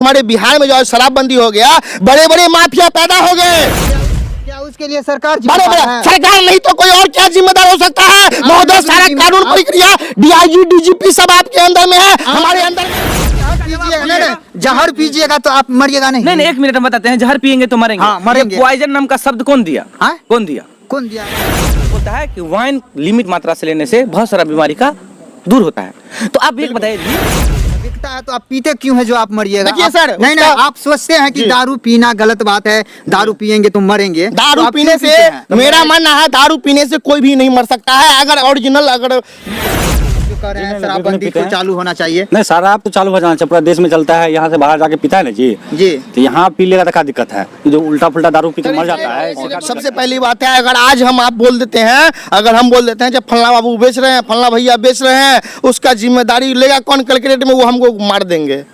हमारे बिहार में जो शराबबंदी हो गया, बड़े बड़े माफिया पैदा हो गए। क्या उसके लिए सरकार सरकार नहीं तो कोई और क्या जिम्मेदार हो सकता है? महोदय, सारा कानून प्रक्रिया डीआईजी डीजीपी सब आपके अंदर में है, हमारे अंदर जहर पीजिएगा तो आप मरिएगा नहीं। नहीं, एक मिनट हम बताते हैं, जहर पियेंगे तो मरेंगे। हाँ, मरेंगे। पॉइजन नाम का शब्द कौन दिया? कौन दिया? होता है कि वाइन लिमिट मात्रा से लेने से बहुत सारा बीमारी का दूर होता है। तो आप एक बताइए, बिकता है तो आप पीते क्यों है जो आप मरिएगा? देखिए सर, नहीं, आप सोचते हैं कि दारू पीना गलत बात है, दारू पियेंगे तो मरेंगे। दारू तो पीने से मेरा मानना है, दारू पीने से कोई भी नहीं मर सकता है। अगर ओरिजिनल अगर कह रहे हैं शराबबंदी तो चालू होना चाहिए। नहीं, शराब तो चालू हो जाना चाहिए, पूरा देश में चलता है। यहाँ से बाहर जाके पीता है ना जी, तो यहाँ पी लेगा तो क्या दिक्कत है? जो उल्टा पुल्टा दारू पी के मर जाता है। सबसे पहली बात है, अगर आज हम आप बोल देते हैं, अगर हम बोल देते हैं जब फलना बाबू बेच रहे हैं, फलना भैया बेच रहे हैं, उसका जिम्मेदारी लेगा कौन? कल में वो हमको मार देंगे।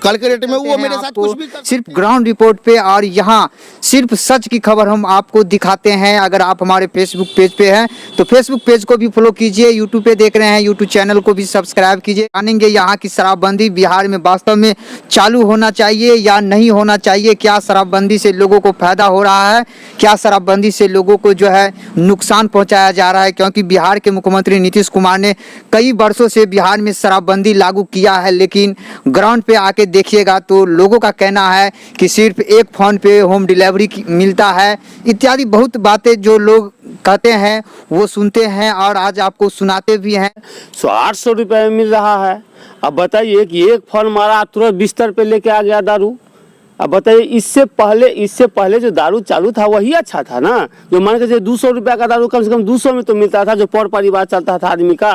कल के डेट में वो मेरे साथ कुछ भी सिर्फ ग्राउंड रिपोर्ट पे और यहाँ सिर्फ सच की खबर हम आपको दिखाते हैं। अगर आप हमारे फेसबुक पेज पे हैं तो फेसबुक पेज को भी फॉलो कीजिए, यूट्यूब पे देख रहे हैं यूट्यूब चैनल को भी सब्सक्राइब कीजिए। जानेंगे यहाँ की शराबबंदी बिहार में वास्तव में चालू होना चाहिए या नहीं होना चाहिए। क्या शराबबंदी से लोगों को फायदा हो रहा है, क्या शराबबंदी से लोगों को जो है नुकसान पहुँचाया जा रहा है? क्योंकि बिहार के मुख्यमंत्री नीतीश कुमार ने कई वर्षों से बिहार में शराबबंदी लागू किया है, लेकिन ग्राउंड पे आके देखिएगा तो लोगों का कहना है कि सिर्फ एक फोन पे होम डिलीवरी मिलता है, इत्यादि बहुत बातें जो लोग कहते हैं वो सुनते हैं और आज आपको सुनाते भी हैं। 800 रुपये में मिल रहा है। अब बताइए कि एक फोन मारा तुरंत बिस्तर पे लेके आ गया दारू। अब बताइए, इससे पहले जो दारू चालू था वही अच्छा था ना, जो मान के 200 रुपया का दारू कम से कम 200 में तो मिलता था, जो पर परिवार चलता था आदमी का।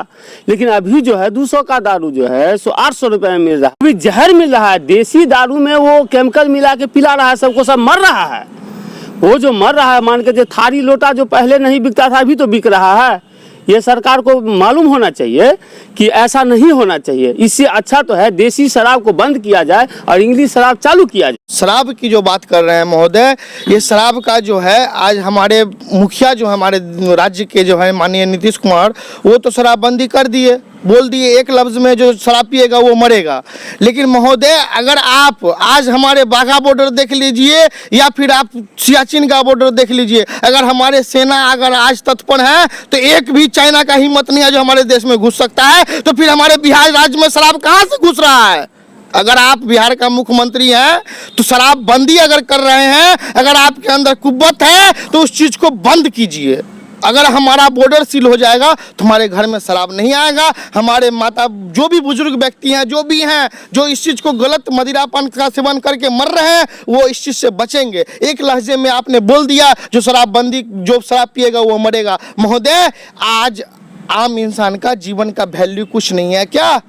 लेकिन अभी जो है 200 का दारू जो है 800 रुपये में मिल रहा है। अभी जहर मिल रहा है, देसी दारू में वो केमिकल मिला के पिला रहा है सबको, सब मर रहा है। वो जो मर रहा है, मान के थारी लोटा जो पहले नहीं बिकता था अभी तो बिक रहा है। ये सरकार को मालूम होना चाहिए कि ऐसा नहीं होना चाहिए। इससे अच्छा तो है देसी शराब को बंद किया जाए और इंग्लिश शराब चालू किया जाए। शराब की जो बात कर रहे हैं महोदय, ये शराब का जो है आज हमारे मुखिया जो हमारे राज्य के जो है माननीय नीतीश कुमार, वो तो शराबबंदी कर दिए, बोल दिए एक लफ्ज में जो शराब पिएगा वो मरेगा। लेकिन महोदय, अगर आप आज हमारे बाघा बॉर्डर देख लीजिए या फिर आप सियाचिन का बॉर्डर देख लीजिए, अगर हमारे सेना अगर आज तत्पर है तो एक भी चाइना का हिम्मत नहीं है जो हमारे देश में घुस सकता है। तो फिर हमारे बिहार राज्य में शराब कहाँ से घुस रहा है? अगर आप बिहार का मुख्यमंत्री हैं तो शराबबंदी अगर कर रहे हैं, अगर आपके अंदर कुव्वत है तो उस चीज को बंद कीजिए। अगर हमारा बॉर्डर सील हो जाएगा तो हमारे घर में शराब नहीं आएगा। हमारे माता जो भी बुजुर्ग व्यक्ति हैं, जो भी हैं, जो इस चीज़ को गलत मदिरापान का सेवन करके मर रहे हैं, वो इस चीज़ से बचेंगे। एक लहजे में आपने बोल दिया जो शराबबंदी, जो शराब पिएगा वो मरेगा। महोदय, आज आम इंसान का जीवन का वैल्यू कुछ नहीं है क्या?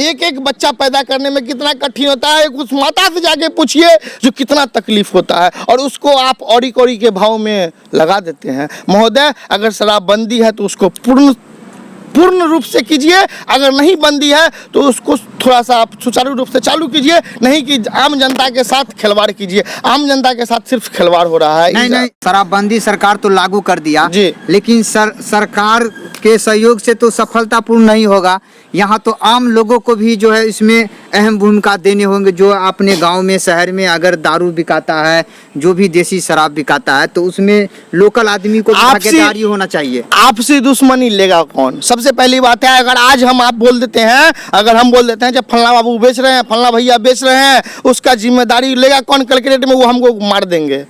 एक एक बच्चा पैदा करने में कितना कठिन होता है, उस माता से जाके पूछिए जो कितना तकलीफ होता है, और उसको आप औरी कौड़ी के भाव में लगा देते हैं। महोदय, अगर शराबबंदी है तो उसको पूर्ण रूप से कीजिए, अगर नहीं बंदी है तो उसको थोड़ा सा आप सुचारू रूप से चालू कीजिए, नहीं कि आम जनता के साथ खिलवाड़ कीजिए। आम जनता के साथ सिर्फ खिलवाड़ हो रहा है। नहीं, शराबबंदी सरकार तो लागू कर दिया जी, लेकिन सरकार के सहयोग से तो सफलतापूर्ण नहीं होगा। यहाँ तो आम लोगों को भी जो है इसमें अहम भूमिका देने होंगे। जो अपने गांव में शहर में अगर दारू बिकाता है, जो भी देसी शराब बिकाता है, तो उसमें लोकल आदमी को भागीदारी होना चाहिए। आपसे दुश्मनी लेगा कौन? सबसे पहली बात है, अगर आज हम आप बोल देते हैं, अगर हम बोल देते हैं जब फलना बाबू बेच रहे हैं, फलना भैया बेच रहे हैं, उसका जिम्मेदारी लेगा कौन? कल के डेट में वो हमको मार देंगे।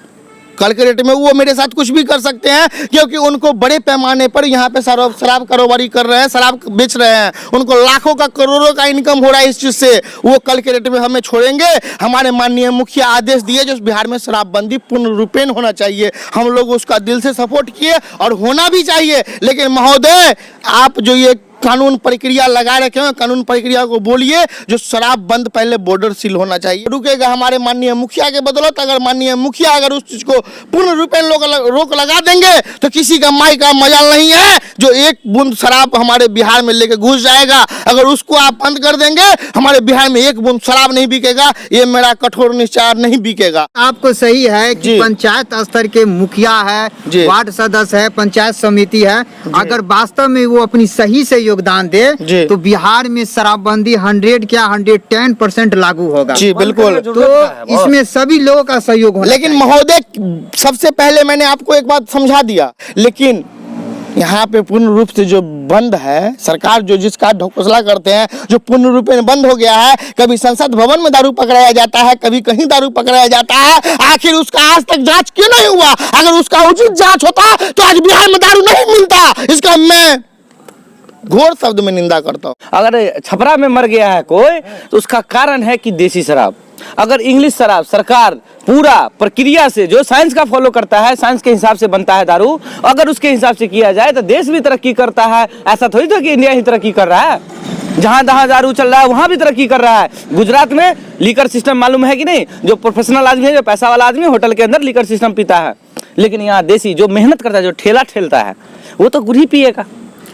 कल के डेट में वो मेरे साथ कुछ भी कर सकते हैं, क्योंकि उनको बड़े पैमाने पर यहाँ पे शराब कारोबारी कर रहे हैं, शराब बेच रहे हैं, उनको लाखों का करोड़ों का इनकम हो रहा है इस चीज़ से। वो कल के डेट में हमें छोड़ेंगे? हमारे माननीय मुखिया आदेश दिए जो बिहार में शराबबंदी पूर्ण रूपेण होना चाहिए, हम लोग उसका दिल से सपोर्ट किए और होना भी चाहिए। लेकिन महोदय, आप जो ये कानून प्रक्रिया लगा रखे हैं, कानून प्रक्रिया को बोलिए जो शराब बंद, पहले बॉर्डर सील होना चाहिए। रुकेगा हमारे माननीय मुखिया के बदौलत। अगर माननीय मुखिया अगर उस चीज को पूर्ण रूपेण रोक लगा देंगे तो किसी का माई का मजाल नहीं है जो एक बूंद शराब हमारे बिहार में लेके घुस जाएगा। अगर उसको आप बंद कर देंगे, हमारे बिहार में एक बूंद शराब नहीं बिकेगा। ये मेरा कठोर निश्चय नहीं बिकेगा। आपको सही है कि पंचायत स्तर के मुखिया है, वार्ड सदस्य है, पंचायत समिति है, अगर वास्तव में वो अपनी सही सहयोग योगदान जी। दे तो बिहार में शराबबंदी 100 क्या 110% लागू होगा। जी बिल्कुल। तो इसमें सभी लोगों का सहयोग होना लेकिन चाहिए। महोदय सबसे पहले मैंने आपको एक बात समझा दिया, लेकिन यहाँ पे पूर्ण रूप से जो बंद है, सरकार जो जिसका ढकोसला करते हैं, जो पूर्ण रूप में बंद हो गया है, कभी संसद भवन में दारू पकड़ाया जाता है, कभी कहीं दारू पकड़ाया जाता है, आखिर उसका आज तक जांच क्यों नहीं हुआ? अगर उसका उचित जांच होता तो आज बिहार में दारू नहीं मिलता। इसका मैं घोर शब्द में निंदा करता हूँ। अगर छपरा में मर गया है कोई तो उसका कारण है कि देसी शराब। अगर इंग्लिश शराब सरकार पूरा प्रक्रिया से जो साइंस का फॉलो करता है, साइंस के हिसाब से बनता है दारू, अगर उसके हिसाब से किया जाए तो देश भी तरक्की करता है। ऐसा थोड़ी तो कि इंडिया ही तरक्की कर रहा है, जहां जहां दारू चल रहा है वहां भी तरक्की कर रहा है। गुजरात में लीकर सिस्टम मालूम है कि नहीं? जो प्रोफेशनल आदमी है, जो पैसा वाला आदमी होटल के अंदर लीकर सिस्टम पीता है, लेकिन यहाँ देसी जो मेहनत करता है, जो ठेला ठेलता है, वो तो गुड़ ही पिएगा।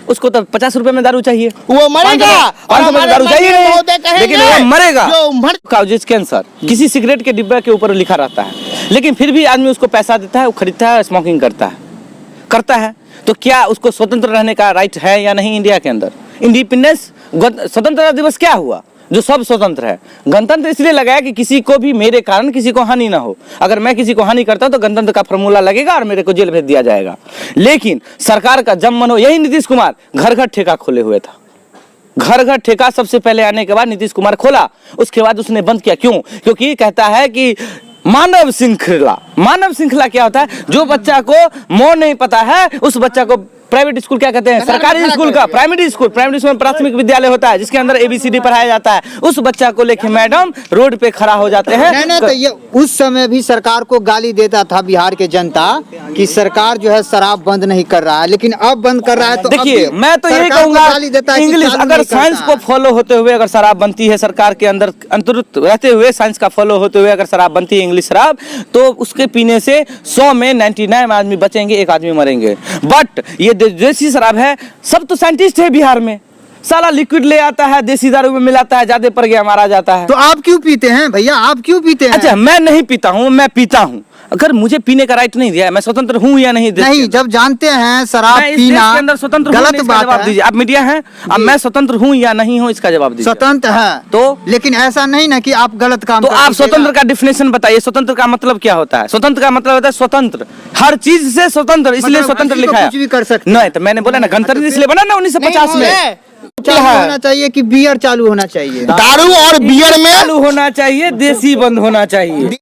उसको तो 50 रुपए में दारू चाहिए, वो मरेगा। 500 में दारू चाहिए महोदय नहीं, कहेंगे लेकिन वो मरेगा। जो मर काउजेज कैंसर किसी सिगरेट के डिब्बे के ऊपर लिखा रहता है, लेकिन फिर भी आदमी उसको पैसा देता है, वो खरीदता है, स्मोकिंग करता है। तो क्या उसको स्वतंत्र रहने का राइट है या नहीं? इंडिया के अंदर इंडिपेंडेंस स्वतंत्रता दिवस क्या हुआ? जो सब स्वतंत्र है। गणतंत्र इसलिए लगाया कि किसी को भी मेरे कारण किसी को हानि ना हो। अगर मैं किसी को हानि करता हूं तो गणतंत्र का फॉर्मूला लगेगा और मेरे को जेल भेज दिया जाएगा। लेकिन सरकार का जब मन हो, यही नीतीश कुमार घर घर ठेका खोले हुए था। घर घर ठेका सबसे पहले आने के बाद नीतीश कुमार खोला, उसके बाद उसने बंद किया। क्यों? क्योंकि कहता है कि मानव श्रृंखला क्या होता है? जो बच्चा को मोह नहीं पता है उस बच्चा को प्राइवेट स्कूल क्या कहते हैं? सरकारी स्कूल का प्राइमरी स्कूल में प्राथमिक विद्यालय होता है जिसके अंदर ABCD पढ़ाया जाता है। उस बच्चा को लेके मैडम रोड पे खड़ा हो जाते हैं। नहीं तो ये उस समय भी सरकार को गाली देता था बिहार के जनता कि सरकार जो है शराब बंद नहीं कर रहा है, लेकिन अब बंद कर रहा है। तो देखिए, मैं तो यही कहूंगा, इंग्लिश अगर साइंस को फॉलो होते हुए अगर शराब बनती है, सरकार के अंदर अंतर्गत रहते हुए साइंस का फॉलो होते हुए अगर शराब बनती है, इंग्लिश शराब, तो उसके पीने से 100 में 99 आदमी बचेंगे, एक आदमी मरेंगे। बट ये देसी शराब है, सब तो साइंटिस्ट है बिहार में, साला लिक्विड ले आता है, देसी दारू में मिलाता है, ज्यादा पड़ गया मारा जाता है। तो आप क्यों पीते हैं भैया? आप क्यों पीते हैं? अच्छा, मैं नहीं पीता हूँ, मैं पीता हूँ। अगर मुझे पीने का राइट नहीं दिया है, मैं स्वतंत्र हूँ या नहीं? नहीं, जब जानते हैं शराब मैं इस पीना देश के अंदर स्वतंत्र हूं, गलत इसका बात जवाब है। दीजिए। आप मीडिया हैं, अब मैं स्वतंत्र हूँ या नहीं हूँ इसका जवाब दीजिए। स्वतंत्र है तो लेकिन ऐसा नहीं ना कि आप गलत काम तो कर आप दीजिएगा। स्वतंत्र का डिफिनेशन बताइए। स्वतंत्र का मतलब क्या होता है? स्वतंत्र का मतलब होता है स्वतंत्र, हर चीज से स्वतंत्र, इसलिए मतलब स्वतंत्र किसी को लिखा है। कुछ भी कर सकते नहीं, तो मैंने बोला ना, गणतंत्र इसलिए बना ना 1950 में। चालू होना चाहिए कि बियर चालू होना चाहिए? दारू और बियर में चालू होना चाहिए, देसी बंद होना चाहिए।